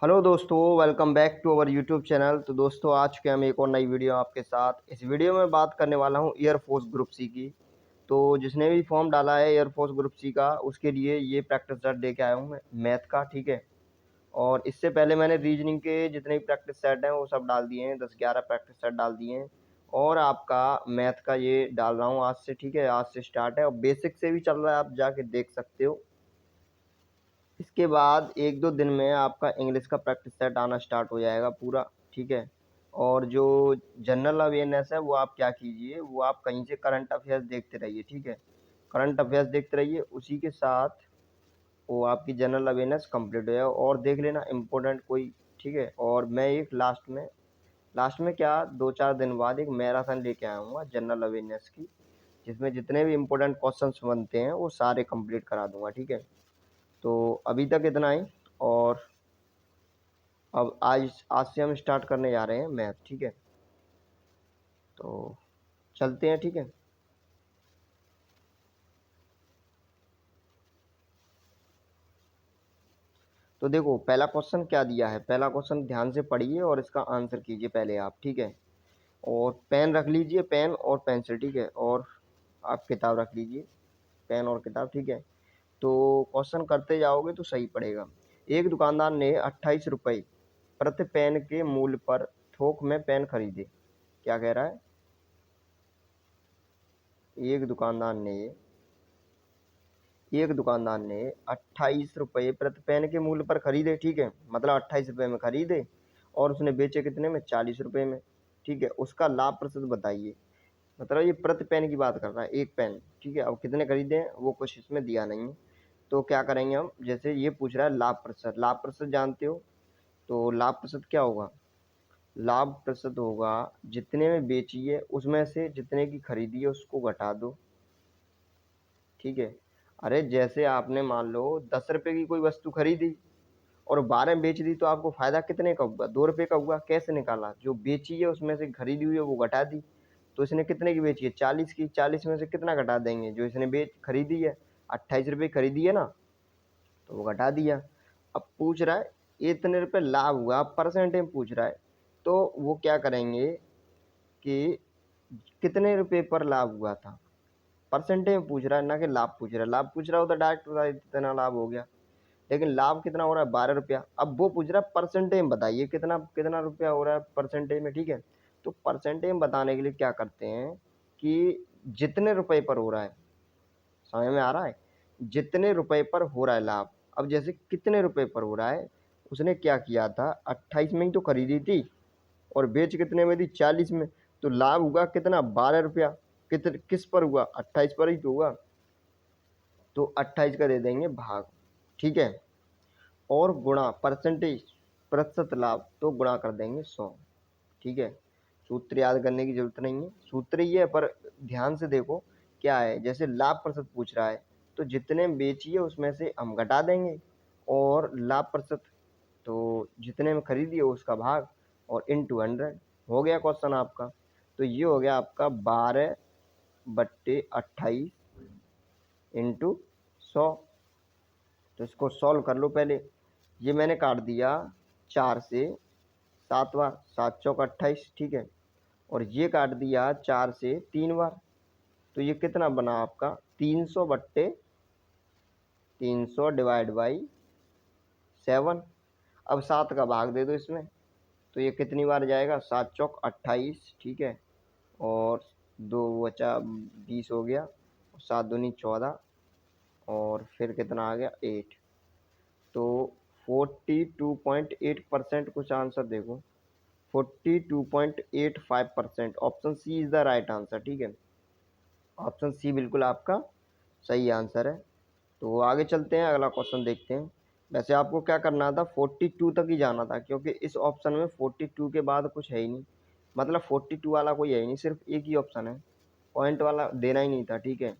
Hello दोस्तों, welcome back to our YouTube channel. तो दोस्तों, आ चुके हैं हम एक और नई वीडियो आपके साथ। इस वीडियो में बात करने वाला हूं एयरफोर्स ग्रुप सी की। तो जिसने भी फॉर्म डाला है एयरफोर्स ग्रुप सी का, उसके लिए ये प्रैक्टिस सेट दे के आया हूं मैं मैथ का, ठीक है। और इससे पहले मैंने रीजनिंग के जितने भी प्रैक्टिस सेट हैं वो सब डाल दिए हैं, 10-11 प्रैक्टिस सेट डाल दिए हैं। और आपका मैथ का ये डाल रहा हूँ आज से, ठीक है। आज से स्टार्ट है और बेसिक से भी चल रहा है, आप जाके देख सकते हो। इसके बाद 1-2 दिन में आपका इंग्लिश का प्रैक्टिस सेट आना स्टार्ट हो जाएगा पूरा, ठीक है। और जो जनरल अवेयरनेस है वो आप क्या कीजिए, वो आप कहीं से करंट अफेयर्स देखते रहिए, ठीक है। करंट अफेयर्स देखते रहिए, उसी के साथ वो आपकी जनरल अवेयरनेस कंप्लीट हो जाएगा। और देख लेना इम्पोर्टेंट कोई, ठीक है। और मैं एक लास्ट में क्या 2-4 दिन बाद एक मैराथन लेके आया हूँ जनरल अवेयरनेस की, जिसमें जितने भी इम्पोर्टेंट क्वेश्चंस बनते हैं वो सारे कंप्लीट करा दूंगा, ठीक है। तो अभी तक इतना ही। और अब आज आज से हम स्टार्ट करने जा रहे हैं मैथ, ठीक है। तो चलते हैं, ठीक है। तो देखो, पहला क्वेश्चन क्या दिया है, पहला क्वेश्चन ध्यान से पढ़िए और इसका आंसर कीजिए पहले आप, ठीक है। और पेन रख लीजिए, पेन और पेंसिल, ठीक है। और आप किताब रख लीजिए, पेन और किताब, ठीक है। तो क्वेश्चन करते जाओगे तो सही पड़ेगा। एक दुकानदार ने 28 रुपये प्रति पेन के मूल्य पर थोक में पेन खरीदे। क्या कह रहा है? एक दुकानदार ने एक दुकानदार ने 28 रुपये प्रति पेन के मूल्य पर खरीदे, ठीक है। मतलब 28 रुपये में खरीदे और उसने बेचे कितने में? 40 रुपये में, ठीक है। उसका लाभ प्रतिशत बताइए। मतलब ये प्रति पेन की बात कर रहा है, एक पेन, ठीक है। अब कितने खरीदे हैं वो कुछ इसमें दिया नहीं है। तो क्या करेंगे हम, जैसे ये पूछ रहा है लाभ प्रतिशत, लाभ प्रतिशत जानते हो। तो लाभ प्रतिशत क्या होगा? लाभ प्रतिशत होगा जितने में बेची है उसमें से जितने की खरीदी है उसको घटा दो, ठीक है। अरे जैसे आपने मान लो 10 रुपए की कोई वस्तु खरीदी और 12 में बेच दी, तो आपको फायदा कितने का हुआ? 2 रुपए का हुआ। कैसे निकाला? जो बेची है उसमें से खरीदी हुई है वो घटा दी। तो इसने कितने की बेची है? 40 की। 40 में से कितना घटा देंगे जो इसने बेच खरीदी है? 28 रुपये खरीदी है ना, तो वो घटा दिया। अब पूछ रहा है इतने रुपए लाभ हुआ, परसेंटेज में पूछ रहा है। तो वो क्या करेंगे कि कितने रुपए पर लाभ हुआ था, परसेंटेज में पूछ रहा है ना कि लाभ पूछ रहा है। लाभ पूछ रहा हो तो डायरेक्ट बता देते इतना लाभ हो गया। लेकिन लाभ कितना हो रहा है? 12 रुपया। अब वो पूछ रहा है परसेंटेज में बताइए कितना कितना रुपया हो रहा है परसेंटेज में, ठीक है। तो परसेंटेज में बताने के लिए क्या करते हैं कि जितने रुपए पर हो रहा है, समझ में आ रहा है? जितने रुपए पर हो रहा है लाभ। अब जैसे कितने रुपए पर हो रहा है, उसने क्या किया था, 28 में ही तो खरीदी थी और बेच कितने में दी? 40 में। तो लाभ हुआ कितना? 12 रुपया। किस पर हुआ? 28 पर ही तो हुआ। तो 28 का दे देंगे भाग, ठीक है। और गुणा परसेंटेज, प्रतिशत लाभ, तो गुणा कर देंगे 100, ठीक है। सूत्र याद करने की जरूरत नहीं है, सूत्र ही है, पर ध्यान से देखो क्या है। जैसे लाभ प्रतिशत पूछ रहा है तो जितने में बेची है उसमें से हम घटा देंगे, और लाभ प्रतिशत तो जितने में खरीदी है उसका भाग, और इंटू 100 हो गया क्वेश्चन आपका। तो ये हो गया आपका 12/28 इंटू 100। तो इसको सॉल्व कर लो पहले। ये मैंने काट दिया 4 से 7 बार, 7 चौक 28, ठीक है। और ये काट दिया 4 से 3 बार। तो ये कितना बना आपका? 300 डिवाइड बाई 7। अब 7 का भाग दे दो इसमें। तो ये कितनी बार जाएगा? 7 चौक 28, ठीक है। और 2 बचा 20 हो गया, 7 दूनी 14, और फिर कितना आ गया? 8। तो 42.8% कुछ आंसर देखो, 42.85%। Option C is the right answer, ठीक है। ऑप्शन सी बिल्कुल आपका सही आंसर है। तो आगे चलते हैं, अगला क्वेश्चन देखते हैं। वैसे आपको क्या करना था, 42 तक ही जाना था, क्योंकि इस ऑप्शन में 42 के बाद कुछ है ही नहीं। मतलब 42 वाला कोई है ही नहीं, सिर्फ एक ही ऑप्शन है। पॉइंट वाला देना ही नहीं था, ठीक है।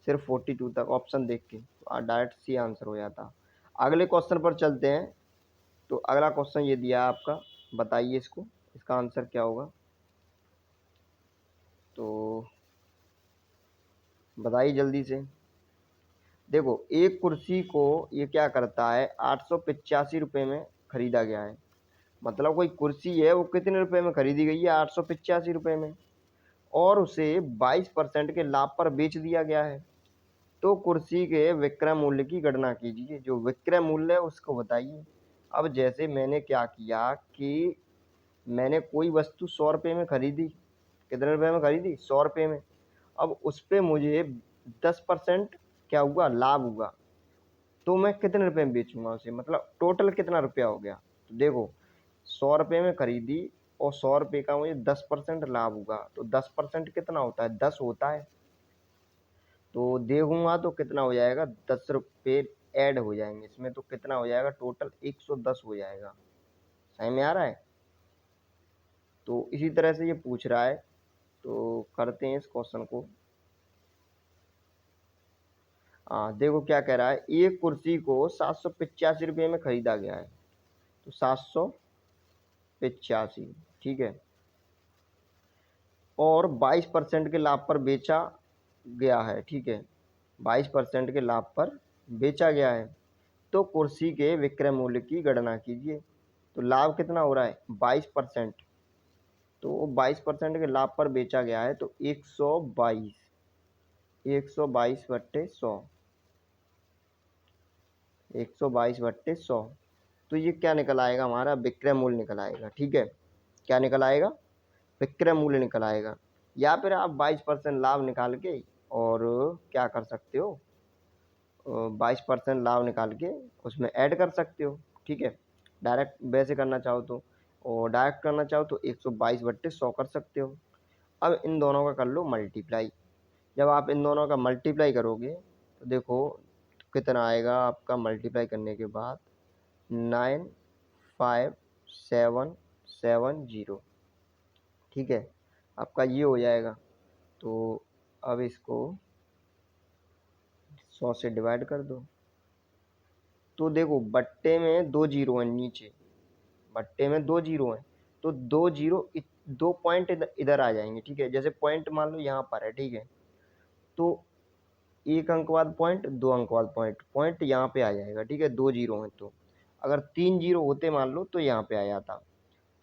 सिर्फ 42 तक ऑप्शन देख के तो डायरेक्ट सी आंसर हो जाता। अगले क्वेश्चन पर चलते हैं। तो अगला क्वेश्चन ये दिया है आपका, बताइए इसको, इसका आंसर क्या होगा। तो बताइए जल्दी से। देखो, एक कुर्सी को ये क्या करता है, 885 रुपये में खरीदा गया है। मतलब कोई कुर्सी है वो कितने रुपए में खरीदी गई है, 885 रुपये में, और उसे 22% के लाभ पर बेच दिया गया है। तो कुर्सी के विक्रय मूल्य की गणना कीजिए। जो विक्रय मूल्य है उसको बताइए। अब जैसे मैंने क्या किया कि मैंने कोई वस्तु 100 रुपये में खरीदी, कितने रुपए में खरीदी, 100 रुपये में। अब उस पे मुझे 10% क्या हुआ, लाभ हुआ, तो मैं कितने रुपए में बेचूंगा उसे, मतलब टोटल कितना रुपया हो गया। तो देखो 100 रुपये में खरीदी और 100 रुपये का मुझे 10% लाभ हुआ, तो 10% कितना होता है, 10 होता है। तो देखूंगा तो कितना हो जाएगा, 10 रुपये ऐड हो जाएंगे इसमें, तो कितना हो जाएगा, टोटल 110 हो जाएगा। समझ में आ रहा है। तो इसी तरह से ये पूछ रहा है, तो करते हैं इस क्वेश्चन को। हाँ देखो क्या कह रहा है, एक कुर्सी को 785 रुपये में खरीदा गया है, तो 785, ठीक है, और 22% के लाभ पर बेचा गया है, ठीक है, 22% के लाभ पर बेचा गया है। तो कुर्सी के विक्रय मूल्य की गणना कीजिए। तो लाभ कितना हो रहा है, 22%, तो 22% के लाभ पर बेचा गया है, तो 122 122/100, तो ये क्या निकल आएगा, हमारा विक्रय मूल्य निकल आएगा, ठीक है। क्या निकल आएगा, विक्रय मूल्य निकल आएगा। या फिर आप 22% लाभ निकाल के और क्या कर सकते हो, 22% लाभ निकाल के उसमें ऐड कर सकते हो, ठीक है। डायरेक्ट वैसे करना चाहो तो, और डायरेक्ट करना चाहो तो 122/100 कर सकते हो। अब इन दोनों का कर लो मल्टीप्लाई। जब आप इन दोनों का मल्टीप्लाई करोगे तो देखो कितना आएगा आपका, मल्टीप्लाई करने के बाद 95770, ठीक है, आपका ये हो जाएगा। तो अब इसको 100 से डिवाइड कर दो। तो देखो बट्टे में 2 जीरो हैं नीचे, बट्टे में 2 जीरो हैं, तो 2 जीरो 2 पॉइंट इधर आ जाएंगे, ठीक है। जैसे पॉइंट मान लो यहाँ पर है, ठीक है, तो 1 अंक बाद पॉइंट, 2 अंक बाद पॉइंट, पॉइंट यहाँ पे आ जाएगा, ठीक है, 2 जीरो हैं। तो अगर 3 जीरो होते मान लो तो यहाँ पे आ जाता।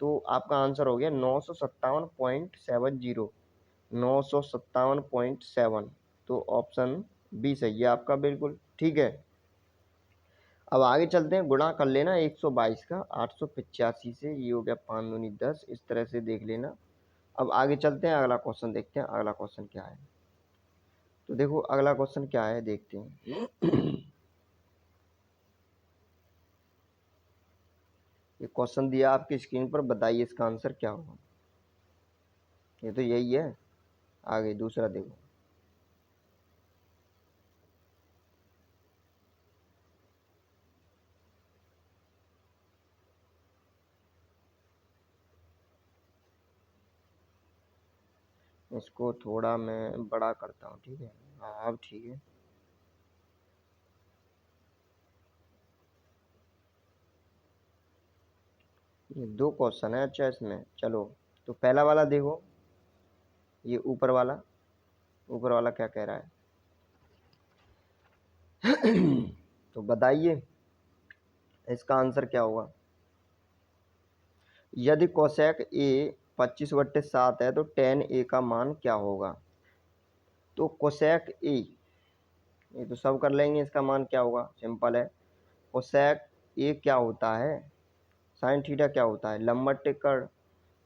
तो आपका आंसर हो गया 957.70, 957.7। तो ऑप्शन बी सही है आपका, बिल्कुल ठीक है। अब आगे चलते हैं, गुणा कर लेना 122 का 885 से, ये हो गया 5 दूनी 10, इस तरह से देख लेना। अब आगे चलते हैं, अगला क्वेश्चन देखते हैं, अगला क्वेश्चन क्या है। तो देखो अगला क्वेश्चन क्या है, देखते हैं। ये क्वेश्चन दिया आपकी स्क्रीन पर, बताइए इसका आंसर क्या होगा। ये तो यही है। आगे दूसरा देखो, इसको थोड़ा मैं बड़ा करता हूँ, ठीक है। हाँ अब ठीक है। ये 2 क्वेश्चन है, अच्छा इसमें चलो। तो पहला वाला देखो, ये ऊपर वाला, ऊपर वाला क्या कह रहा है। तो बताइए इसका आंसर क्या होगा। यदि कोसेक ए 25/7 है तो tan ए का मान क्या होगा। तो कोसेक ए, ये तो सब कर लेंगे, इसका मान क्या होगा, सिंपल है। कोसेक ए क्या होता है, साइन थीटा क्या होता है, लंब बट्टे कर्ण,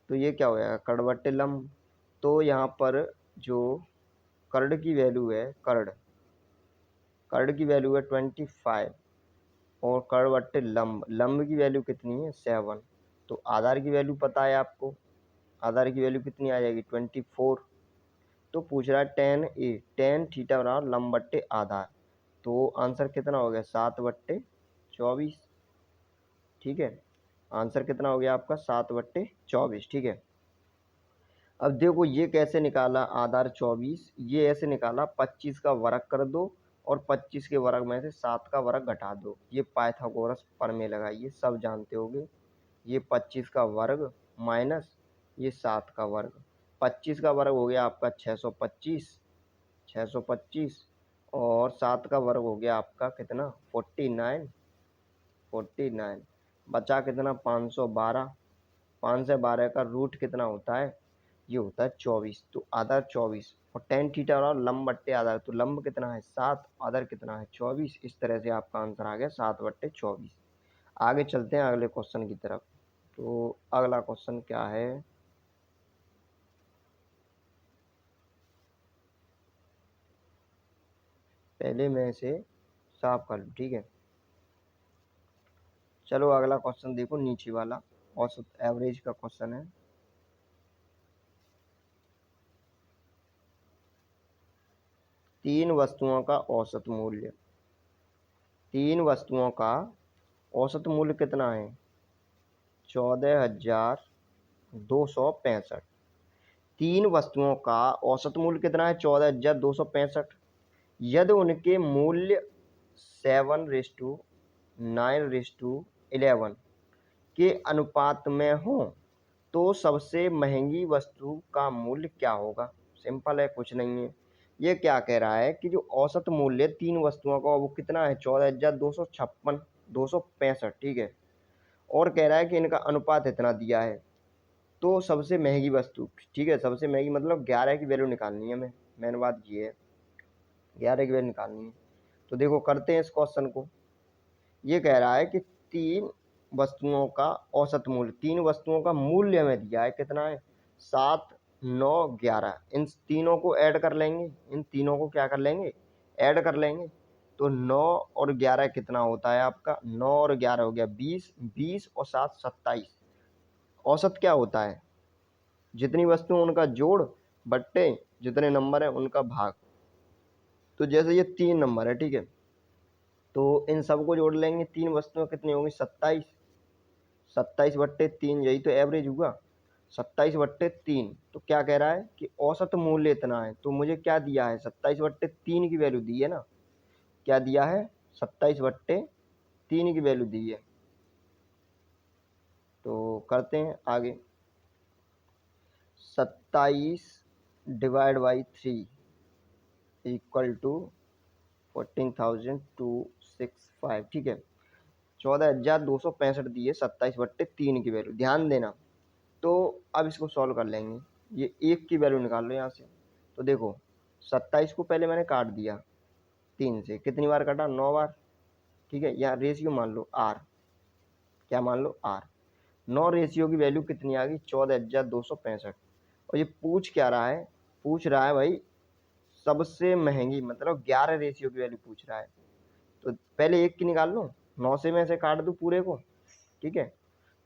तो ये क्या हो जाएगा, कर्ण बट्टे लंब। तो यहाँ पर जो कर्ण की वैल्यू है, कर्ण कर्ण की वैल्यू है 25, और कर्ण बट्टे लंब, लंब की वैल्यू कितनी है, 7। तो आधार की वैल्यू पता है आपको, आधार की वैल्यू कितनी आ जाएगी, 24। तो पूछ रहा है टेन थीटा बराबर लंब बट्टे आधार, तो आंसर कितना हो गया, 7/24, ठीक है। आंसर कितना हो गया आपका, 7/24, ठीक है। अब देखो ये कैसे निकाला, आधार 24, ये ऐसे निकाला, 25 का वर्ग कर दो और 25 के वर्ग में से 7 का वर्ग घटा दो। ये पाइथागोरस प्रमेय लगाइए, सब जानते होगे। ये 25 का वर्ग माइनस ये 7 का वर्ग, 25 का वर्ग हो गया आपका 625, 625, और 7 का वर्ग हो गया आपका कितना, 49, 49। बचा कितना 512। 512 का रूट कितना होता है, ये होता है 24। तो आधा 24 और टेन थीटा और लंब बट्टे आधा, तो लंब कितना है 7, आधा कितना है 24। इस तरह से आपका आंसर आ गया 7/24। आगे चलते हैं अगले क्वेश्चन की तरफ। तो अगला क्वेश्चन क्या है, पहले मैं इसे साफ कर लूँ, ठीक है। चलो अगला क्वेश्चन देखो, नीचे वाला औसत एवरेज का क्वेश्चन है। तीन वस्तुओं का औसत मूल्य, तीन वस्तुओं का औसत मूल्य कितना है 14,265। तीन वस्तुओं का औसत मूल्य कितना है 14,265। यदि उनके मूल्य 7:9:11 के अनुपात में हो तो सबसे महंगी वस्तु का मूल्य क्या होगा। सिंपल है, कुछ नहीं है। ये क्या कह रहा है कि जो औसत मूल्य तीन वस्तुओं का वो कितना है 14,265, ठीक है। और कह रहा है कि इनका अनुपात इतना दिया है, तो सबसे महंगी वस्तु, ठीक है, सबसे महंगी मतलब 11 की वैल्यू निकालनी है हमें। मेन बात ये है 11 की वैल्यू निकालनी है। तो देखो करते हैं इस क्वेश्चन को। ये कह रहा है कि तीन वस्तुओं का औसत मूल्य, तीन वस्तुओं का मूल्य हमें दिया है कितना है 7, 9, 11। इन तीनों को ऐड कर लेंगे, इन तीनों को क्या कर लेंगे ऐड कर लेंगे। तो 9 और 11 कितना होता है आपका, 9 और 11 हो गया 20, 20 और 7 27। औसत क्या होता है, जितनी वस्तु उनका जोड़ बट्टे जितने नंबर है उनका भाग। तो जैसे ये 3 नंबर है, ठीक है, तो इन सबको जोड़ लेंगे, तीन वस्तुएं कितनी होंगी 27। 27/3, यही तो एवरेज हुआ 27/3। तो क्या कह रहा है कि औसत मूल्य इतना है, तो मुझे क्या दिया है 27/3 की वैल्यू दी है ना। क्या दिया है 27/3 की वैल्यू दी है। तो करते हैं आगे। 27/3 इक्वल टू 14,265, ठीक है। 14,265 दी है 27/3 की वैल्यू, ध्यान देना। तो अब इसको सॉल्व कर लेंगे। ये एक की वैल्यू निकाल लो यहाँ से। तो देखो 27 को पहले मैंने काट दिया 3 से, कितनी बार काटा 9 बार, ठीक है। यहाँ रेशियो मान लो आर, क्या मान लो आर। 9 रेशियो की वैल्यू कितनी आ गई 14,265। और ये पूछ क्या रहा है, पूछ रहा है भाई सबसे महंगी, मतलब 11 रेशियो की वैल्यू पूछ रहा है। तो पहले एक की निकाल लो, 9 से मैं ऐसे काट दूँ पूरे को, ठीक है।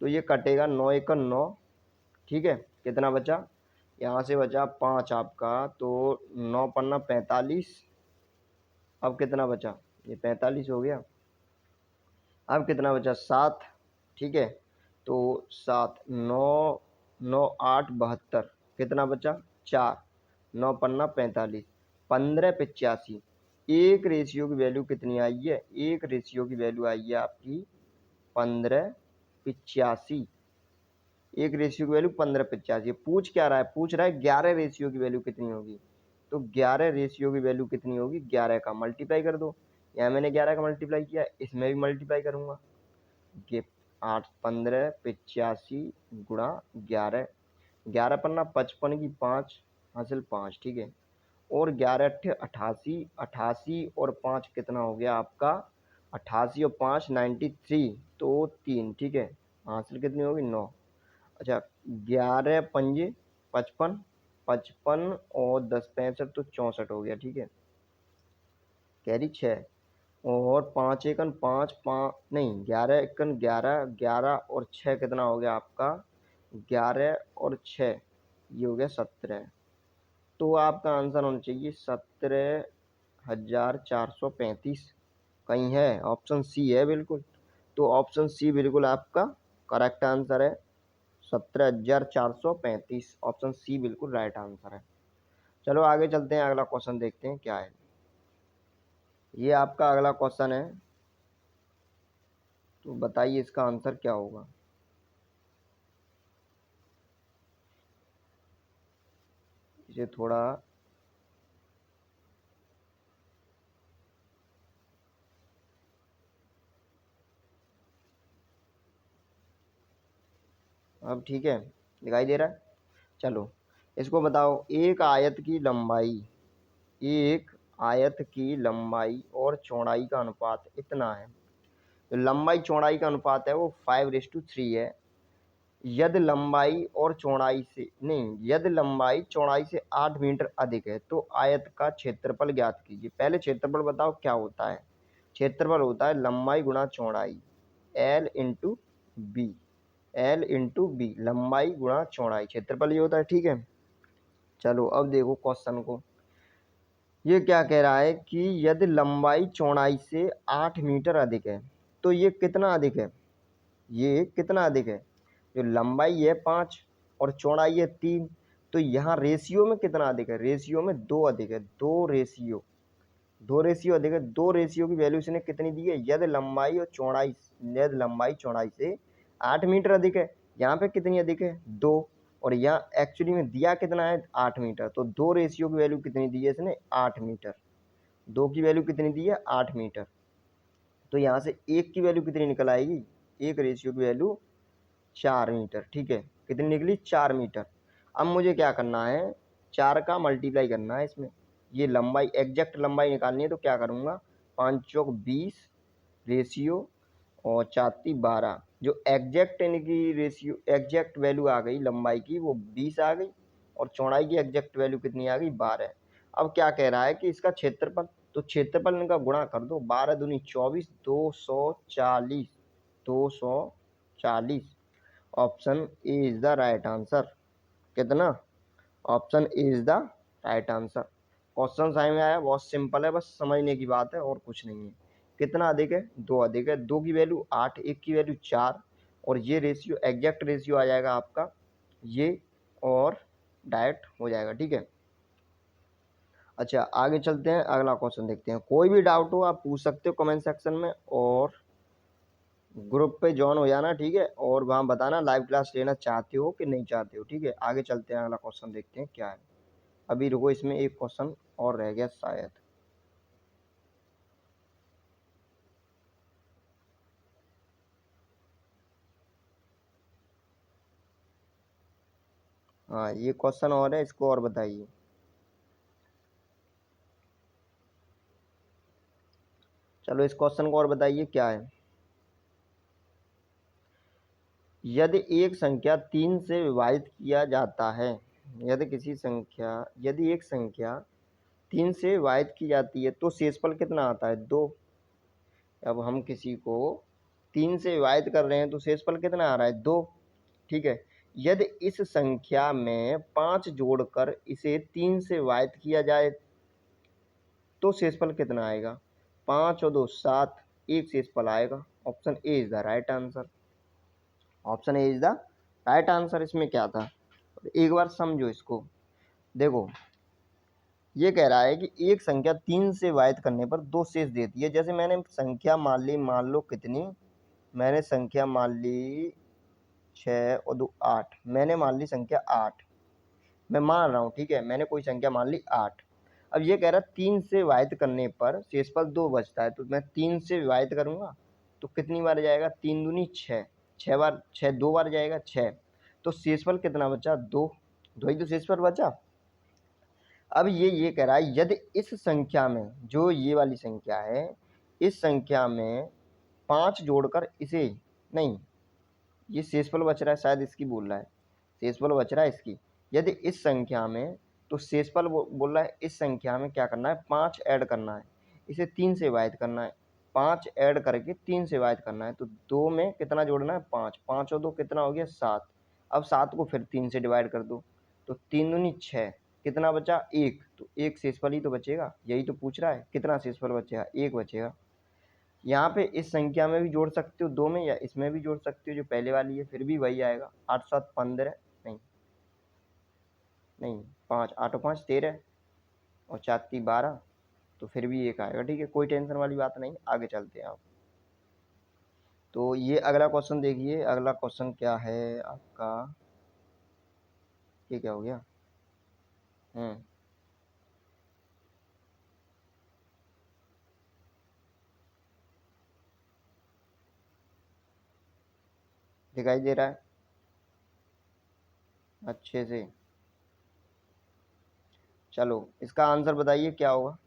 तो ये कटेगा 9 × 9, ठीक है। कितना बचा, यहाँ से बचा 5 आपका, तो 9×5 45। अब कितना बचा, ये 45 हो गया। अब कितना बचा 7, ठीक है। तो 7, 9, 9 8 72, कितना बचा 4, 9×5 45, 15/85। एक रेशियो की वैल्यू कितनी आई है, एक रेशियो की वैल्यू आई है आपकी 15/85। एक रेशियो की वैल्यू 15/85। पूछ क्या रहा है, पूछ रहा है 11 रेशियो की वैल्यू कितनी होगी। तो 11 रेशियो की वैल्यू कितनी होगी, 11 का मल्टीप्लाई कर दो। यहाँ मैंने 11 का मल्टीप्लाई किया, इसमें भी मल्टीप्लाई करूँगा। ये 8 15/85 गुणा 11, 11×5 55 की 5 हासिल 5, ठीक है। और 11×8 88, 88 और 5 कितना हो गया आपका 88 और 5 93, तो 3, ठीक है। हासिल कितनी होगी 9। अच्छा 11×5 55, 55 और 10 65, तो 64 हो गया, ठीक है। कैरी 6 और 5 एकन 5 5 नहीं 11 एकन 11, 11 और 6 कितना हो गया आपका 11 और 6, ये हो गया 17। तो आपका आंसर होना चाहिए 17,435। कहीं है, ऑप्शन सी है बिल्कुल। तो ऑप्शन सी बिल्कुल आपका करेक्ट आंसर है, 17,435। ऑप्शन सी बिल्कुल राइट आंसर है। चलो आगे चलते हैं, अगला क्वेश्चन देखते हैं क्या है। ये आपका अगला क्वेश्चन है, तो बताइए इसका आंसर क्या होगा। इसे थोड़ा अब ठीक है, दिखाई दे रहा है। चलो इसको बताओ, एक आयत की लंबाई और चौड़ाई का अनुपात इतना है। तो लंबाई चौड़ाई का अनुपात है वो 5:3 है। यदि लंबाई चौड़ाई से 8 मीटर अधिक है तो आयत का क्षेत्रफल ज्ञात कीजिए। पहले क्षेत्रफल बताओ क्या होता है। क्षेत्रफल होता है लंबाई गुणा चौड़ाई, L इंटू बी, लंबाई गुणा चौड़ाई, क्षेत्रफल ये होता है। ठीक है, चलो अब देखो क्वेश्चन को। ये क्या कह रहा है कि यदि लंबाई चौड़ाई से 8 मीटर अधिक है तो ये कितना अधिक है, ये कितना अधिक है। जो लंबाई है 5 और चौड़ाई है 3, तो यहाँ रेशियो में कितना अधिक है, रेशियो में 2 अधिक है। दो रेशियो अधिक है। दो रेशियो की वैल्यू इसने कितनी दी है, यदि लंबाई चौड़ाई से 8 मीटर अधिक है। यहाँ पे कितनी अधिक है, 2, और यहाँ एक्चुअली में दिया कितना है, 8 मीटर। तो दो रेशियो की वैल्यू कितनी दी है इसने, 8 मीटर। दो की वैल्यू कितनी दी है, 8 मीटर। तो यहाँ से एक की वैल्यू कितनी निकल आएगी, एक रेशियो की वैल्यू 4 मीटर। ठीक है, कितनी निकली, 4 मीटर। अब मुझे क्या करना है, 4 का मल्टीप्लाई करना है इसमें। ये लंबाई, एग्जैक्ट लंबाई निकालनी है, तो क्या करूँगा, 5 चौक 20 रेशियो और 4 12, जो एग्जैक्ट इनकी रेशियो, एग्जैक्ट वैल्यू आ गई लंबाई की वो 20 आ गई, और चौड़ाई की एग्जैक्ट वैल्यू कितनी आ गई, 12। अब क्या कह रहा है कि इसका क्षेत्रफल, तो क्षेत्रफल इनका गुणा कर दो, 12 दूनी 24, 240, 240। Option A is the right answer. कितना, option A is the right answer. Question समझ में आया, बहुत सिंपल है, बस समझने की बात है और कुछ नहीं है। कितना अधिक है, 2 अधिक है। 2 की वैल्यू 8, एक की वैल्यू 4, और ये रेशियो एग्जैक्ट रेशियो आ जाएगा आपका ये, और डायरेक्ट हो जाएगा। ठीक है, अच्छा आगे चलते हैं, अगला क्वेश्चन देखते हैं। कोई भी डाउट हो आप पूछ सकते हो कमेंट सेक्शन में, और ग्रुप पे ज्वाइन हो जाना। ठीक है, और वहाँ बताना लाइव क्लास लेना चाहते हो कि नहीं चाहते हो। ठीक है, आगे चलते हैं, अगला क्वेश्चन देखते हैं क्या है। अभी रुको, इसमें एक क्वेश्चन और रह गया शायद। हाँ ये क्वेश्चन और है, इसको और बताइए। चलो इस क्वेश्चन को और बताइए क्या है। यदि एक संख्या 3 से विभाजित किया जाता है, यदि एक संख्या 3 से विभाजित की जाती है तो शेषफल कितना आता है, 2। अब हम किसी को 3 से विभाजित कर रहे हैं तो शेषफल कितना आ रहा है, 2। ठीक है, यदि इस संख्या में 5 जोड़कर इसे 3 से विभाजित किया जाए तो शेषफल कितना आएगा, 5 और 2 7, एक शेषफल आएगा। Option A is the right answer. Option A is the right answer. इसमें क्या था, एक बार समझो इसको। देखो ये कह रहा है कि एक संख्या 3 से विभाजित करने पर 2 शेष देती है। जैसे मैंने संख्या मान लो कितनी, मैंने संख्या मान ली 6 और 2 8, मैंने मान ली संख्या 8, मैं मान रहा हूँ। ठीक है, मैंने कोई संख्या मान ली 8। अब ये कह रहा है 3 से विभाजित करने पर शेषफल 2 बचता है, तो मैं 3 से विभाजित करूंगा तो कितनी बार जाएगा, 3 दूनी 6, 6 बार, 6 2 बार जाएगा 6, तो शेषफल कितना बचा, 2। 2 ही तो शेषफल बचा। अब ये कह रहा है यदि इस संख्या में, जो ये वाली संख्या है, इस संख्या में 5 जोड़कर इसे, नहीं ये शेषफल बच रहा है, शायद इसकी बोल रहा है, शेषफल बच रहा है इसकी। यदि इस संख्या में, तो शेषफल बोल रहा है इस संख्या में क्या करना है, 5 ऐड करना है, इसे 3 से विभाजित करना है, 5 ऐड करके 3 से विभाजित करना है। तो 2 में कितना जोड़ना है, 5, 5 और 2 कितना हो गया, 7। अब 7 को फिर 3 से डिवाइड कर दो, तो 3 दूनी 6, कितना बचा, 1। तो एक शेषफल ही तो बचेगा, यही तो पूछ रहा है, कितना शेषफल बचेगा, 1 बचेगा। यहाँ पे इस संख्या में भी जोड़ सकते हो 2 में, या इसमें भी जोड़ सकते हो जो पहले वाली है, फिर भी वही आएगा। 8 7 15, नहीं नहीं 5, 8 और 5 13, और 4 3 12, तो फिर भी एक आएगा। ठीक है, कोई टेंशन वाली बात नहीं, आगे चलते हैं आप। तो ये अगला क्वेश्चन देखिए, अगला क्वेश्चन क्या है आपका, ये क्या हो गया, हम्म दिखाई दे रहा है। अच्छे से। चलो इसका आंसर बताइए क्या होगा।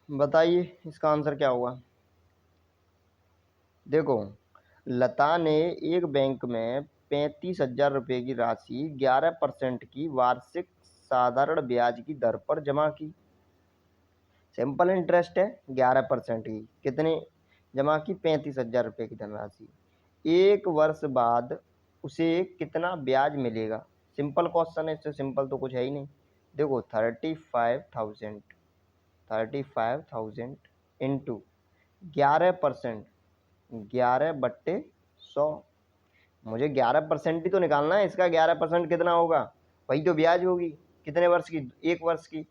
बताइए इसका आंसर क्या होगा। देखो, लता ने एक बैंक में 35,000 रुपये की राशि 11% की वार्षिक साधारण ब्याज की दर पर जमा की। सिंपल इंटरेस्ट है 11% की। कितने जमा की? 35,000 रुपये की धनराशि। एक वर्ष बाद उसे कितना ब्याज मिलेगा? सिंपल क्वेश्चन है, इससे सिंपल तो कुछ है ही नहीं। देखो 35,000 इंटू 11%, 11/100। मुझे 11% ही तो निकालना है इसका। 11% कितना होगा? वही तो ब्याज होगी। कितने वर्ष की? एक वर्ष की।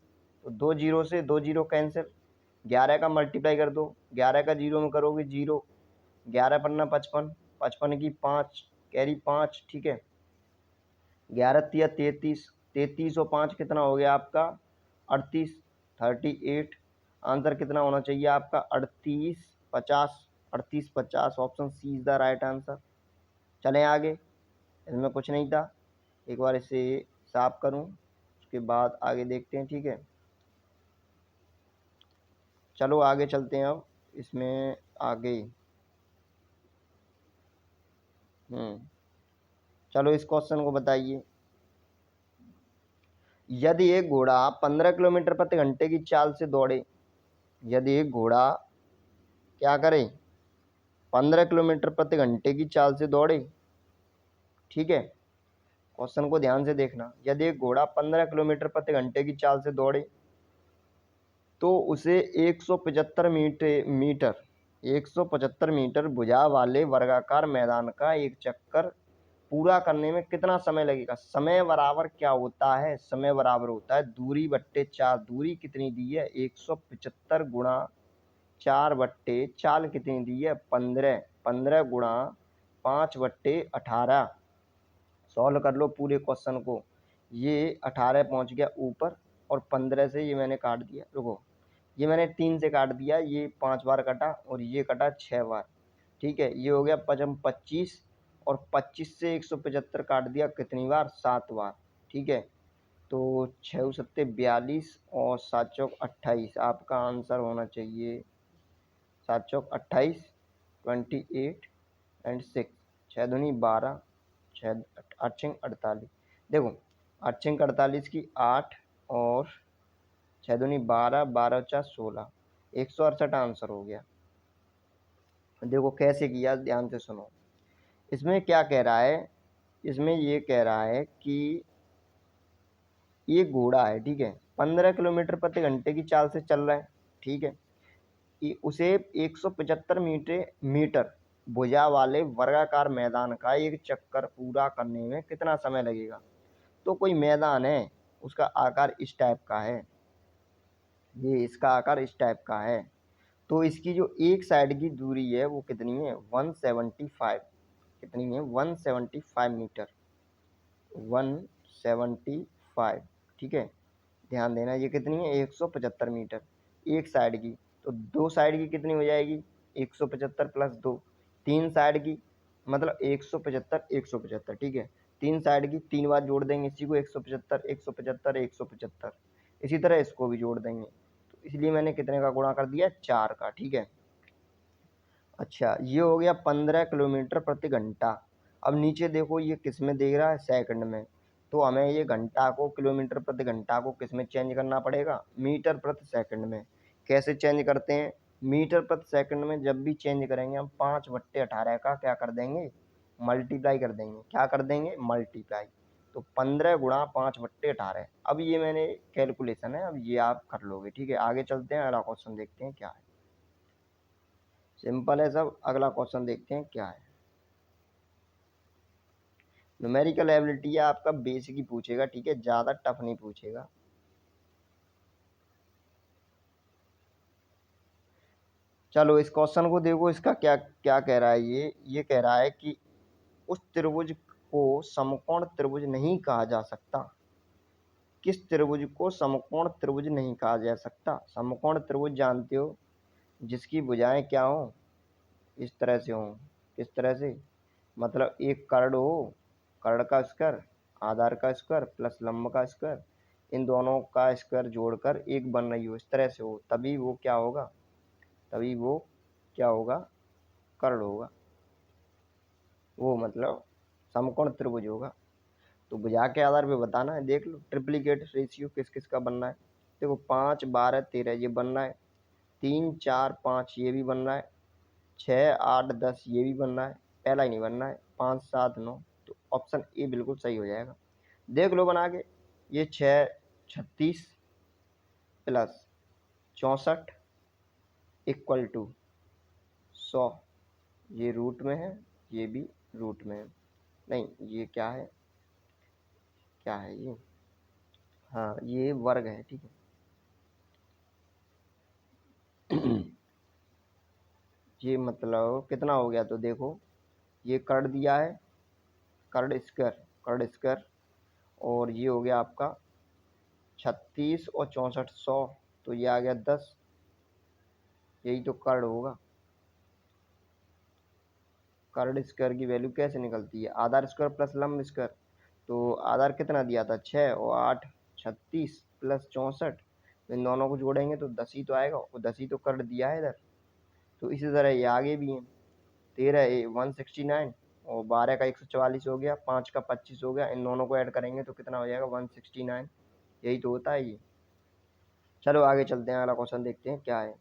तो 2 जीरो से 2 जीरो कैंसिल। 11 का मल्टीप्लाई कर दो, 11 का जीरो में करोगे जीरो। 11×5 = 55, 55 की 5 कैरी 5, ठीक है। 11×3 = 33, 33 और 5 कितना हो गया आपका? 38, 38। आंसर कितना होना चाहिए आपका? 3850। 3850, option C is the right answer. चलें आगे, इसमें कुछ नहीं था। एक बार इसे साफ करूं, उसके बाद आगे देखते हैं, ठीक है। चलो आगे चलते हैं अब इसमें आगे। चलो इस क्वेश्चन को बताइए। यदि एक घोड़ा 15 किलोमीटर प्रति घंटे की चाल से दौड़े, यदि एक घोड़ा क्या करे? 15 किलोमीटर प्रति घंटे की चाल से दौड़े, ठीक है। क्वेश्चन को ध्यान से देखना। यदि एक घोड़ा 15 किलोमीटर प्रति घंटे की चाल से दौड़े तो उसे 175 मीटर भुजा वाले वर्गाकार मैदान का एक चक्कर पूरा करने में कितना समय लगेगा? समय बराबर क्या होता है? समय बराबर होता है दूरी बट्टे चाल। दूरी कितनी दी है? 175 गुणा 4 बट्टे चाल कितनी दी है? 15। 15 गुणा 5/18। सॉल्व कर लो पूरे क्वेश्चन को। ये 18 पहुंच गया ऊपर, और 15 से ये मैंने काट दिया। रुको, ये मैंने 3 से काट दिया, ये 5 बार कटा और ये कटा 6 बार, ठीक है। ये हो गया 25, और 25 से 175 काट दिया कितनी बार? 7 बार, ठीक है। तो 6 सत्ते 42 और 7 चौक 28। आपका आंसर होना चाहिए 7 चौक 28, 28 एंड 6। 6 दूनी 12, 6 8 छंग 48। देखो 8 छंग 48 की 8 और 6 दूनी 12, 12 4 16, 168 आंसर हो गया। देखो कैसे किया, ध्यान से सुनो। इसमें क्या कह रहा है? इसमें ये कह रहा है कि ये घोड़ा है, ठीक है। 15 किलोमीटर प्रति घंटे की चाल से चल रहा है, ठीक है। उसे 175 मीटर भुजा वाले वर्गाकार मैदान का एक चक्कर पूरा करने में कितना समय लगेगा? तो कोई मैदान है, उसका आकार इस टाइप का है, ये इसका आकार इस टाइप का है। तो इसकी जो एक साइड की दूरी है वो कितनी है? 175। कितनी है? 175 मीटर। 175, ठीक है। ध्यान देना, ये कितनी है? 175 मीटर एक साइड की। तो दो साइड की कितनी हो जाएगी? 175 प्लस 2, 3 साइड की, मतलब 175 175, ठीक है। 3 साइड की 3 बार जोड़ देंगे इसी को, 175 175 175। इसी तरह इसको भी जोड़ देंगे। तो इसलिए मैंने कितने का गुणा कर दिया? 4 का, ठीक है। अच्छा, ये हो गया 15 किलोमीटर प्रति घंटा। अब नीचे देखो ये किस में दे रहा है? सेकंड में। तो हमें ये घंटा को, किलोमीटर प्रति घंटा को किस में चेंज करना पड़ेगा? मीटर प्रति सेकंड में। कैसे चेंज करते हैं? मीटर प्रति सेकंड में जब भी चेंज करेंगे हम 5/18 का क्या कर देंगे? मल्टीप्लाई कर देंगे। क्या कर देंगे? मल्टीप्लाई। तो 15 गुणा 5/18। अब ये मैंने कैलकुलेशन है, अब ये आप कर लोगे, ठीक है। आगे चलते हैं, अगला क्वेश्चन देखते हैं क्या है। सिंपल है सब। अगला क्वेश्चन देखते हैं क्या है। न्यूमेरिकल एबिलिटी है आपका, बेसिक ही पूछेगा, ठीक है, ज़्यादा टफ नहीं पूछेगा। चलो इस क्वेश्चन को देखो, इसका क्या क्या कह रहा है। ये कह रहा है कि उस त्रिभुज को समकोण त्रिभुज नहीं कहा जा सकता। किस त्रिभुज को समकोण त्रिभुज नहीं कहा जा सकता? समकोण त्रिभुज जानते हो, जिसकी भुजाएं क्या हो, इस तरह से हो। किस तरह से, मतलब एक कर्ण हो, कर्ण का स्क्वायर, आधार का स्क्वायर प्लस लंब का स्क्वायर, इन दोनों का स्क्वायर जोड़कर एक बन रही हो, इस तरह से हो, तभी वो क्या होगा, तभी वो क्या होगा, कर्ण होगा। वो मतलब समकोण त्रिभुज होगा। तो भुजा के आधार पे बताना है, देख लो ट्रिप्लीकेट रेशियो किस किस का बनना है। देखो 5 12 13 ये बन रहा है, 3 4 5 ये भी बन रहा है, 6 8 10 ये भी बन रहा है, पहला ही नहीं बनना है 5 7 9। तो ऑप्शन ए बिल्कुल सही हो जाएगा। देख लो बना के, ये 6 36 प्लस 64 इक्वल टू 100, ये रूट में है, ये भी रूट में है, नहीं ये क्या है, क्या है ये, हाँ ये वर्ग है, ठीक है। ये मतलब कितना हो गया, तो देखो ये कर दिया है, कर्ण स्क्वायर, और ये हो गया आपका 36 और 64 100, तो ये आ गया 10, यही तो कर्ण होगा। कर्ण स्क्वायर की वैल्यू कैसे निकलती है, आधार स्क्वायर प्लस लंब स्क्वायर। तो आधार कितना दिया था 6 और 8 36 प्लस 64, इन दोनों को जोड़ेंगे तो 10 ही तो आएगा, और 10 ही तो कर्ण दिया है इधर। तो इसी तरह ये आगे भी है, 13 169 और 12 का 144 हो गया, 5 का 25 हो गया, इन दोनों को ऐड करेंगे तो कितना हो जाएगा 169, यही तो होता है ये। चलो आगे चलते हैं, अगला क्वेश्चन देखते हैं क्या है।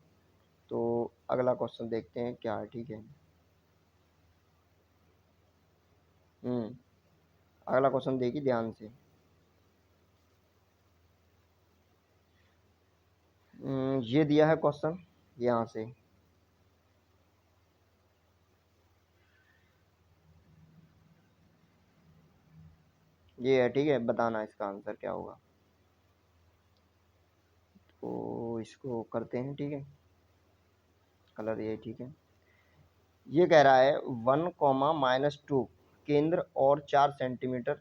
तो अगला क्वेश्चन देखते हैं क्या है, ठीक है। अगला क्वेश्चन देखिए ध्यान से। ये दिया है क्वेश्चन यहाँ से, ये है, ठीक है, बताना इसका आंसर क्या होगा। तो इसको करते हैं, ठीक है, कलर ये ठीक है। ये कह रहा है 1, -2 केंद्र और 4 सेंटीमीटर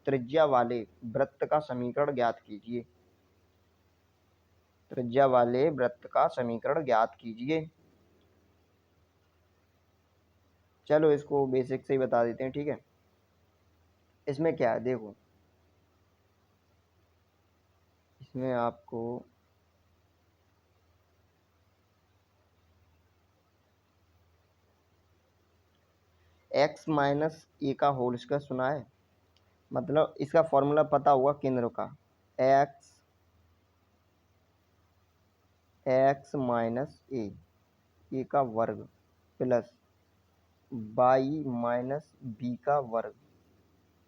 त्रिज्या वाले वृत्त का समीकरण ज्ञात कीजिए। त्रिज्या वाले वृत्त का समीकरण ज्ञात कीजिए। चलो इसको बेसिक से ही बता देते हैं, ठीक है। इसमें क्या है देखो, इसमें आपको x माइनस ए का होल स्क्वायर सुना है, मतलब इसका फॉर्मूला पता होगा केंद्र का, x माइनस ए का वर्ग प्लस बाई माइनस बी का वर्ग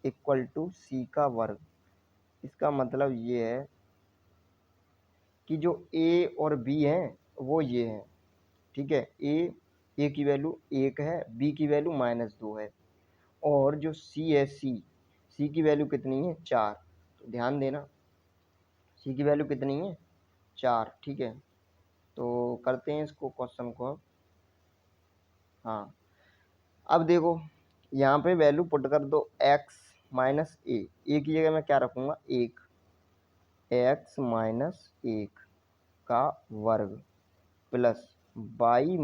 इक्वल टू सी का वर्ग। इसका मतलब ये है कि जो ए और बी हैं वो ये हैं, ठीक है। ए की वैल्यू 1 है, बी की वैल्यू -2 है, और जो सी है, सी की वैल्यू कितनी है 4। तो ध्यान देना, सी की वैल्यू कितनी है 4, ठीक है। तो करते हैं इसको क्वेश्चन को अब। हाँ अब देखो, यहाँ पे वैल्यू पुट कर दो x माइनस ए की जगह मैं क्या रखूँगा 1, x माइनस 1 का वर्ग प्लस बाई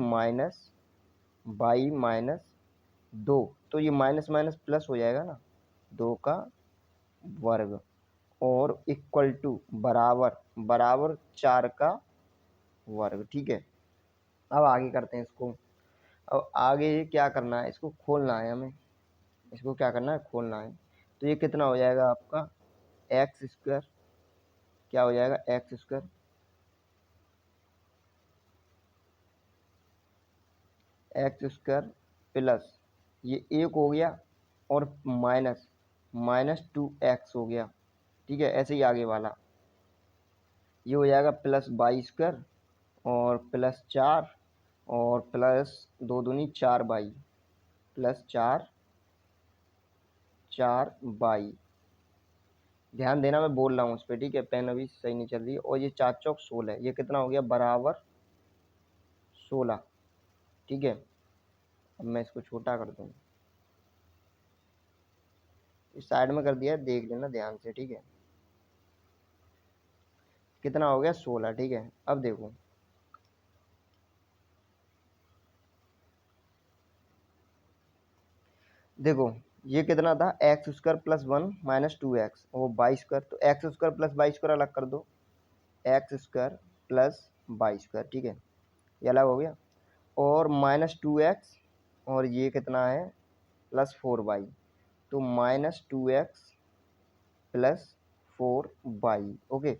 माइनस 2, तो ये माइनस माइनस प्लस हो जाएगा ना, 2 का वर्ग, और इक्वल टू बराबर बराबर 4 का वर्ग, ठीक है। अब आगे करते हैं इसको। अब आगे क्या करना है, इसको खोलना है हमें, इसको क्या करना है, खोलना है। तो ये कितना हो जाएगा आपका एक्स स्क्वायर, क्या हो जाएगा एक्स स्क्वायर प्लस ये 1 हो गया, और -2x हो गया, ठीक है। ऐसे ही आगे वाला ये हो जाएगा प्लस बाई स्क्वायर, और प्लस 4, और प्लस 2 दूनी 4 बाई, प्लस 4 बाई। ध्यान देना मैं बोल रहा हूँ उस पर, ठीक है, पेन अभी सही नहीं चल रही है। और ये 4 चौक 16, ये कितना हो गया बराबर 16, ठीक है। अब मैं इसको छोटा कर दूँ, इस साइड में कर दिया है, देख लेना ध्यान से, ठीक है। कितना हो गया 16, ठीक है। अब देखो देखो ये कितना था, x square plus 1 minus 2x, वो वाई स्क्वायर, तो X square plus Y square अलग कर दो, X square plus Y square, ठीक है, ये अलग हो गया। और माइनस 2x, और ये कितना है प्लस 4y, तो minus 2x plus 4y, okay.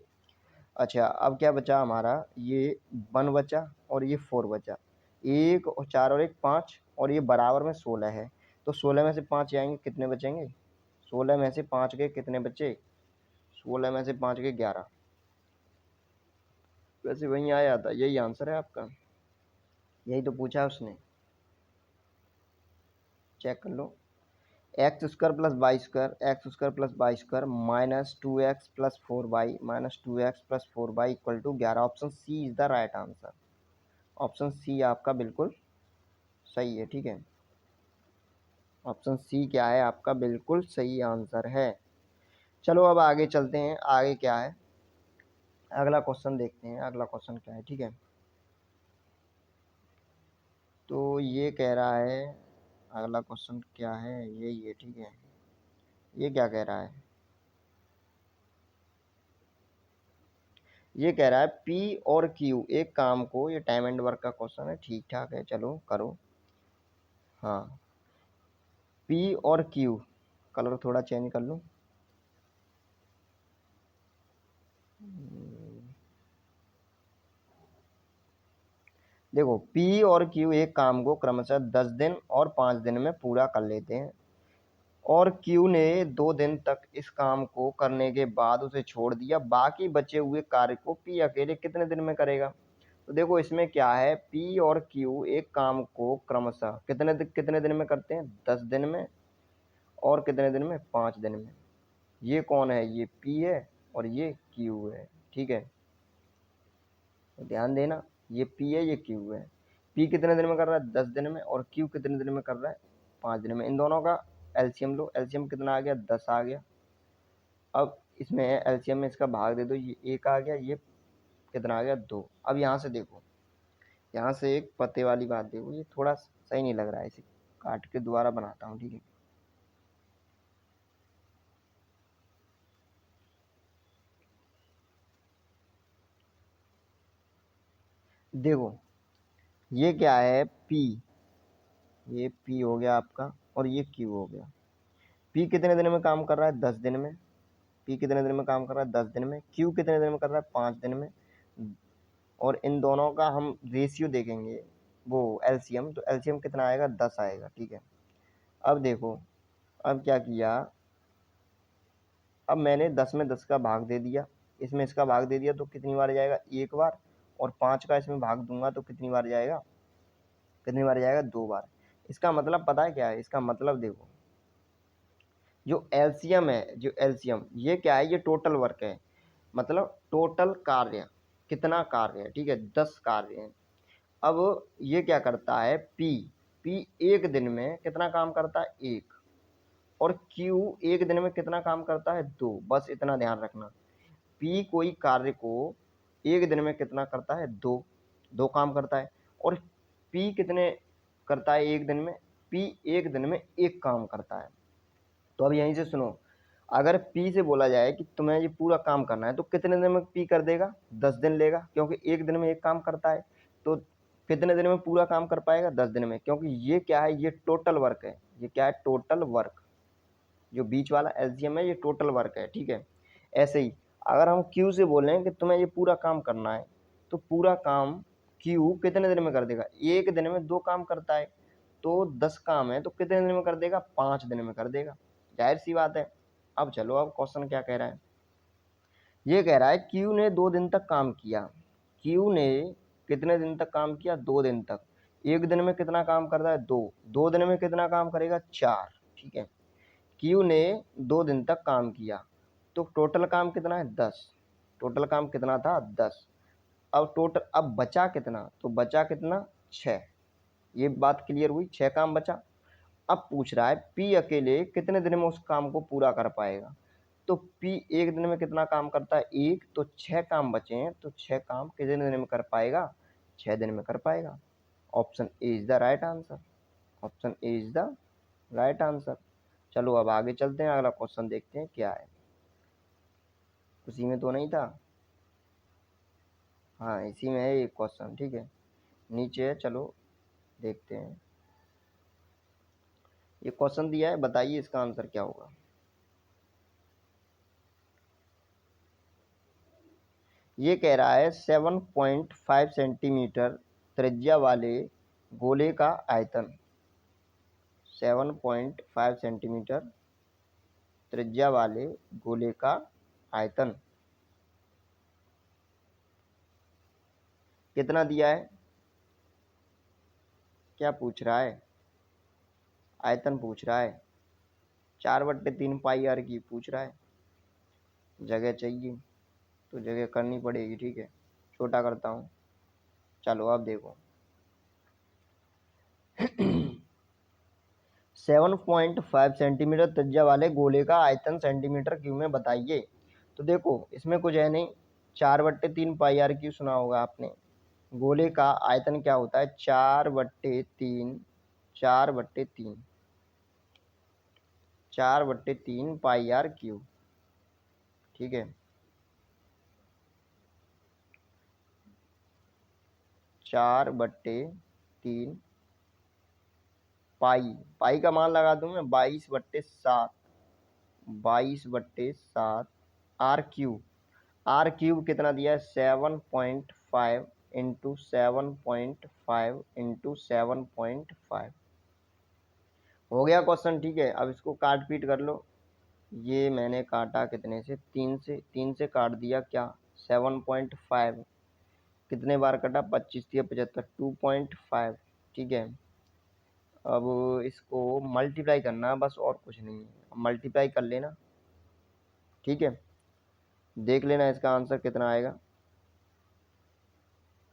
अच्छा अब क्या बचा हमारा, ये 1 बचा और ये 4 बचा, एक और 4 और एक 5, और ये बराबर में 16 है, तो 16 में से 5 जाएंगे, कितने बचेंगे, 16 में से 5 के कितने बचे, 16 में से 5 के 11। वैसे वहीं आया था, यही आंसर है आपका, यही तो पूछा उसने, चेक कर लो। X square plus Y square, X square plus Y square minus 2x plus 4y minus 2x plus 4y equal to 11। Option C is the right answer. Option C आपका बिल्कुल सही है, ठीक है, ऑप्शन सी क्या है आपका बिल्कुल सही आंसर है। चलो अब आगे चलते हैं, आगे क्या है, अगला क्वेश्चन देखते हैं, अगला क्वेश्चन क्या है, ठीक है। तो ये कह रहा है, अगला क्वेश्चन क्या है, यही है, ठीक है। ये क्या कह रहा है, ये कह रहा है पी और क्यू एक काम को, ये टाइम एंड वर्क का क्वेश्चन है, ठीक ठाक है, चलो करो। हाँ, पी और क्यू, कलर थोड़ा चेंज कर लूँ, देखो पी और क्यू एक काम को क्रमशः 10 दिन और 5 दिन में पूरा कर लेते हैं, और क्यू ने 2 दिन तक इस काम को करने के बाद उसे छोड़ दिया, बाकी बचे हुए कार्य को पी अकेले कितने दिन में करेगा। तो देखो इसमें क्या है, पी और क्यू एक काम को क्रमशः कितने दिन में करते हैं, 10 दिन में, और कितने दिन में, 5 दिन में। ये कौन है, ये पी है और ये क्यू है, ठीक है, तो ध्यान देना, ये पी है ये क्यू है। पी कितने दिन में कर रहा है, 10 दिन में, और क्यू कितने दिन में कर रहा है, 5 दिन में। इन दोनों का एलसीएम लो, एलसीएम कितना आ गया, 10 आ गया। अब इसमें एलसीएम में इसका भाग दे दो, ये 1 आ गया, ये कितना आ गया, 2। अब यहाँ से देखो, यहाँ से एक पते वाली बात देखो, ये थोड़ा सही नहीं लग रहा है, इसे काट के दोबारा बनाता हूँ, ठीक है। देखो ये क्या है, पी, ये पी हो गया आपका, और ये क्यू हो गया। पी कितने दिन में काम कर रहा है, 10 दिन में। पी कितने दिन में काम कर रहा है, 10 दिन में। क्यू कितने दिन में कर रहा है, 5 दिन में। और इन दोनों का हम रेशियो देखेंगे, वो एलसीएम, तो एलसीएम कितना आएगा, 10 आएगा, ठीक है। अब देखो, अब क्या किया, अब मैंने 10 में 10 का भाग दे दिया, इसमें इसका भाग दे दिया, तो कितनी बार जाएगा, एक बार, और 5 का इसमें भाग दूंगा तो कितनी बार जाएगा, कितनी बार जाएगा, 2 बार। इसका मतलब पता है क्या है, इसका मतलब देखो, जो एलसीएम है, जो एलसीएम, ये क्या है, ये टोटल वर्क है, मतलब टोटल कार्य, कितना कार्य है, ठीक है, 10 कार्य है। अब ये क्या करता है, पी, पी एक दिन में कितना काम करता है, 1, और क्यू एक दिन में कितना काम करता है, 2। बस इतना ध्यान रखना, पी कोई कार्य को एक दिन में कितना करता है, 2, 2 काम करता है। और पी कितने करता है एक दिन में, पी एक दिन में 1 काम करता है। तो अब यहीं से सुनो, अगर पी से बोला जाए कि तुम्हें ये पूरा काम करना है, तो कितने दिन में पी कर देगा, 10 दिन लेगा, क्योंकि एक दिन में 1 काम करता है। तो कितने दिन में पूरा काम कर पाएगा, 10 दिन में, क्योंकि ये क्या है, ये टोटल वर्क है, ये क्या है, टोटल वर्क, जो बीच वाला एलसीएम है, ये टोटल वर्क है, ठीक है। ऐसे ही अगर हम क्यू से बोलें कि तुम्हें ये पूरा काम करना है, तो पूरा काम क्यू कितने दिन में कर देगा, एक दिन में 2 काम करता है, तो 10 काम है, तो कितने दिन में कर देगा, 5 दिन में कर देगा, जाहिर सी बात है। अब चलो, अब क्वेश्चन क्या कह रहा है, ये कह रहा है क्यू ने 2 दिन तक काम किया। क्यू ने कितने दिन तक काम किया, 2 दिन तक। एक दिन में कितना काम कर रहा है, 2, 2 दिन में कितना काम करेगा, 4, ठीक है। क्यू ने 2 दिन तक काम किया, तो टोटल काम कितना है, 10। टोटल काम कितना था, 10। अब टोटल, अब बचा कितना, तो बचा कितना, 6। ये बात क्लियर हुई, 6 काम बचा। अब पूछ रहा है पी अकेले कितने दिन में उस काम को पूरा कर पाएगा। तो पी एक दिन में कितना काम करता है, 1, तो 6 काम बचे हैं, तो 6 काम कितने दिन में कर पाएगा, 6 दिन में कर पाएगा। Option A is the right answer. Option A is the right answer. चलो अब आगे चलते हैं, अगला क्वेश्चन देखते हैं क्या है। उसी में तो नहीं था? हाँ इसी में है ये क्वेश्चन, ठीक है, नीचे है। चलो देखते हैं, ये क्वेश्चन दिया है, बताइए इसका आंसर क्या होगा। ये कह रहा है 7.5 सेंटीमीटर त्रिज्या वाले गोले का आयतन, 7.5 सेंटीमीटर त्रिज्या वाले गोले का आयतन कितना दिया है? क्या पूछ रहा है? आयतन पूछ रहा है। 4/3 पाई आर की पूछ रहा है। जगह चाहिए तो जगह करनी पड़ेगी, ठीक है, छोटा करता हूँ। चलो अब देखो 7.5 सेंटीमीटर त्रिज्या वाले गोले का आयतन सेंटीमीटर क्यूब में बताइए। तो देखो इसमें कुछ है नहीं, 4/3 पाई आर क्यूब सुना होगा आपने। गोले का आयतन क्या होता है? 4/3, 4/3, 4/3 पाई आर क्यूब, ठीक है। 4/3 पाई, पाई का मान लगा दूं मैं 22/7, 22/7 आर क्यूब। आर क्यूब कितना दिया है? 7.5 इंटू 7.5 इंटू 7.5। हो गया क्वेश्चन, ठीक है। अब इसको काट पीट कर लो। ये मैंने काटा कितने से? 3 से, 3 से काट दिया क्या? 7.5 कितने बार कटा? 25 या 75, 2.5, ठीक है। अब इसको मल्टीप्लाई करना है बस, और कुछ नहीं है। मल्टीप्लाई कर लेना, ठीक है, देख लेना इसका आंसर कितना आएगा,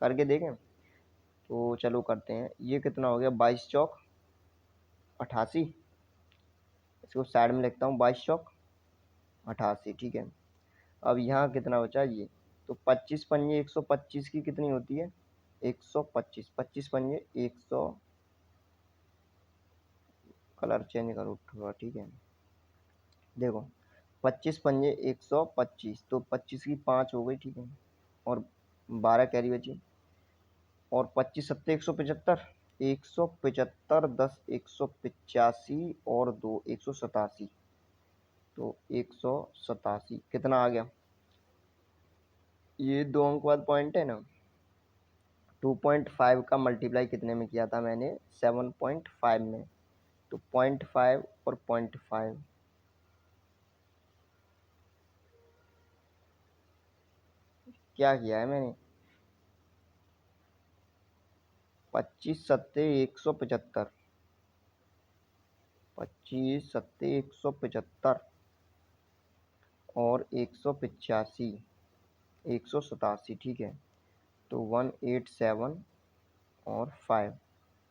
करके देखें। तो चलो करते हैं। ये कितना हो गया? 22 चौक 88, इसको साइड में लिखता हूँ, 22 चौक 88, ठीक है। अब यहाँ कितना बचा? ये तो 25 पंजे 125 की कितनी होती है? 125, 25 पंजे 100, कलर चेंज करो थोड़ा, ठीक है। देखो 25 पंजे 125, तो 25 की 5 हो गई, ठीक है, और 12 कैरी बची, और 25 सत्ते 175, 175 10 185 और 2 187, तो 187 कितना आ गया? ये 2 अंक बाद पॉइंट है ना। 2.5 का मल्टीप्लाई कितने में किया था मैंने? 7.5 में, तो 0.5 और 0.5, क्या किया है मैंने? 25 सत्ते 175, 25 सत्ते 175 और 185, 187, ठीक है, तो 187 और 5,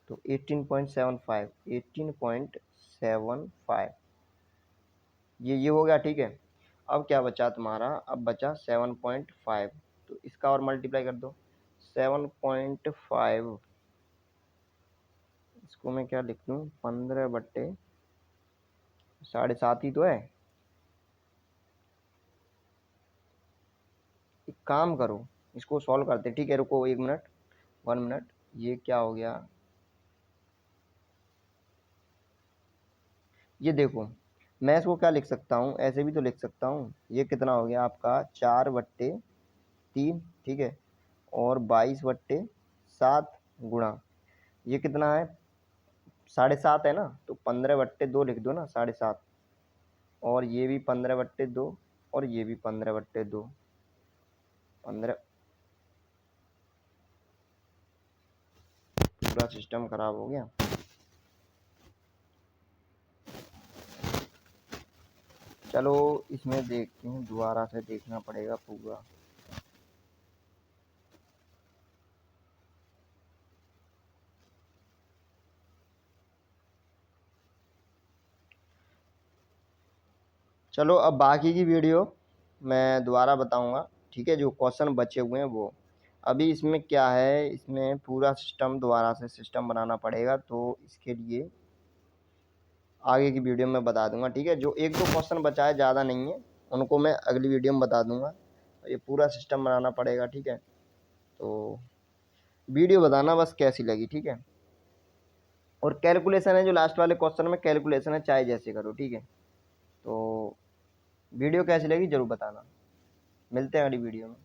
तो 18.75, 18.75, ये हो गया, ठीक है। अब क्या बचा तुम्हारा? अब बचा 7.5, तो इसका और मल्टीप्लाई कर दो। 7.5, इसको मैं क्या लिख दूँ? 15/7.5 ही तो है। एक काम करो, इसको सॉल्व करते, ठीक है, रुको 1 मिनट, 1 मिनट। ये क्या हो गया? ये देखो, मैं इसको क्या लिख सकता हूँ? ऐसे भी तो लिख सकता हूँ। ये कितना हो गया आपका? 4/3, ठीक है, और 22/7 गुणा, ये कितना है? 7.5 है ना, तो 15/2 लिख दो ना, 7.5, और ये भी 15/2, और ये भी 15/2, 15। पूरा सिस्टम खराब हो गया। चलो इसमें देखते हैं, दोबारा से देखना पड़ेगा पूरा। चलो अब बाकी की वीडियो मैं दोबारा बताऊंगा, ठीक है, जो क्वेश्चन बचे हुए हैं वो। अभी इसमें क्या है, इसमें पूरा सिस्टम दोबारा से सिस्टम बनाना पड़ेगा, तो इसके लिए आगे की वीडियो में बता दूंगा, ठीक है। जो एक दो क्वेश्चन बचा है, ज़्यादा नहीं है, उनको मैं अगली वीडियो में बता दूंगा। ये पूरा सिस्टम बनाना पड़ेगा, ठीक है। तो वीडियो बताना बस कैसी लगी, ठीक है। और कैलकुलेशन है जो लास्ट वाले क्वेश्चन में कैलकुलेशन है, चाहे जैसे करो, ठीक है। तो वीडियो कैसी लगी जरूर बताना। मिलते हैं अगली वीडियो में।